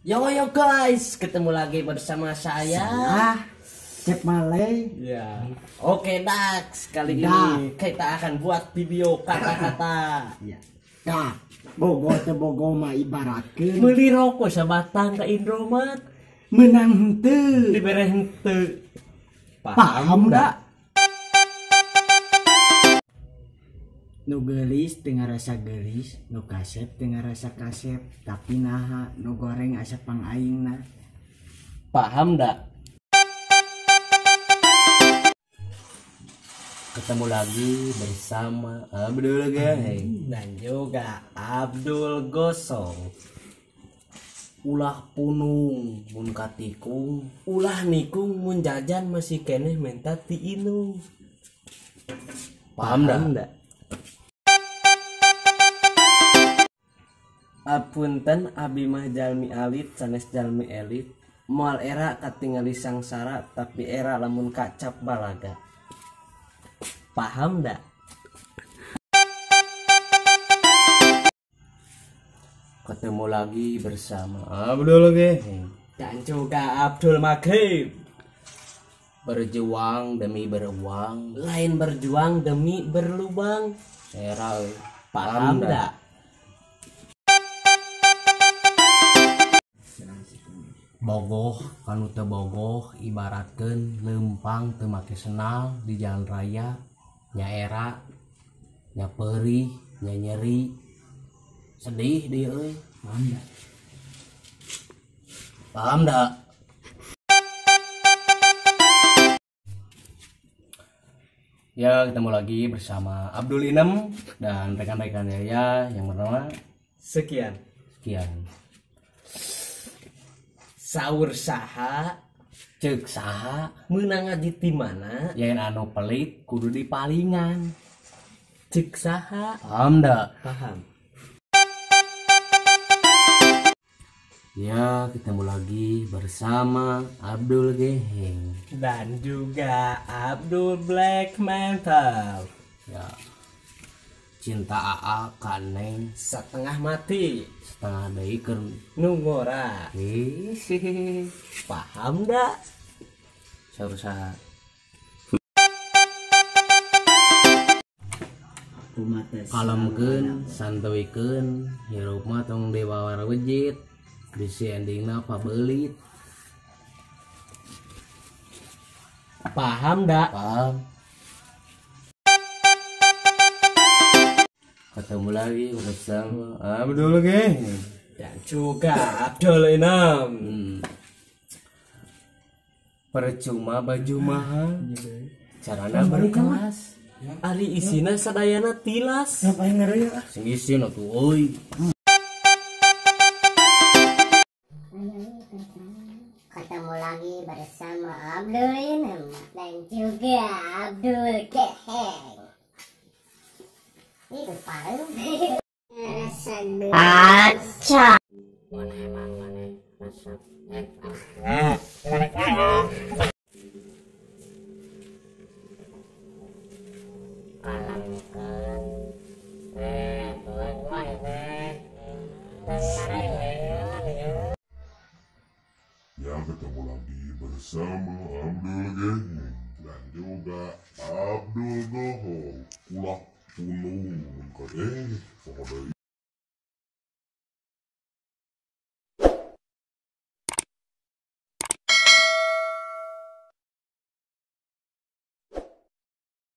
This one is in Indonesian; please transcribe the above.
Yo guys, ketemu lagi bersama saya Cep Male. Ya. Oke Dax, kali ini kita akan buat video kata-kata. Ya. Dah, bogo teh bogo mah ibaratkeun Beli rokok sebatang ke Indomaret, menang henteu. dibere henteu. Paham da? Nu geulis teu ngarasa geulis, nu kasep teu ngarasa kasep, tapi naha nu goreng asa pangaingna. Paham dak? Ketemu lagi bersama Abdul Geheng dan juga Abdul Gosong. Ulah punung mun katikung, ulah nikung mun jajan masih keneh menta ti inung. Paham dak? Apunten abi mah jalmi alit sanes jalmi elit, moal era katingali sangsara tapi era lamun kacap balaga. Paham dak? Ketemu lagi bersama Abdul Geheng dan juga Abdul Maghrib. Berjuang demi beruang, lain berjuang demi berlubang. Era paham dak? Bogoh kanu teu bogoh ibaratkeun lempang teu make senal di jalan raya, nya era nya perih nya nyeri sedih deui euy. Paham dak? Paham dak? Ya, ketemu lagi bersama Abdul Inem dan rekan-rekannya ya yang bernama sekian. Saur saha ceuk saha meunang ngaji ti mana, yen anu pelit kudu dipalingan. Ceuk saha? Paham dak? Paham. Ya, ketemu lagi bersama Abdul Geheng dan juga Abdul Black Mental. Ya. Cinta AA ka Neng setengah mati, setengah deui keur nu ngora. Paham dak? Saha? Kalemkeun, santuikeun, hirup mah tong diwawar wejit, bisi endingna pabelit. Paham dak? Paham. Ketemu lagi bersama Abdul Geheng dan juga Abdul Inem. Percuma baju mahal, carana balik kelas. Ari isina sadayana tilas. Ngapain ngareuy ah? Sing isin atuh euy. Ketemu lagi bersama Abdul Inem dan juga Abdul Geheng. Itu paling rasa acak. Mana emang mana rasa Yang ketemu lagi bersama Abdul Geheng dan juga Abdul Gosong. Ulah punung mun kadeh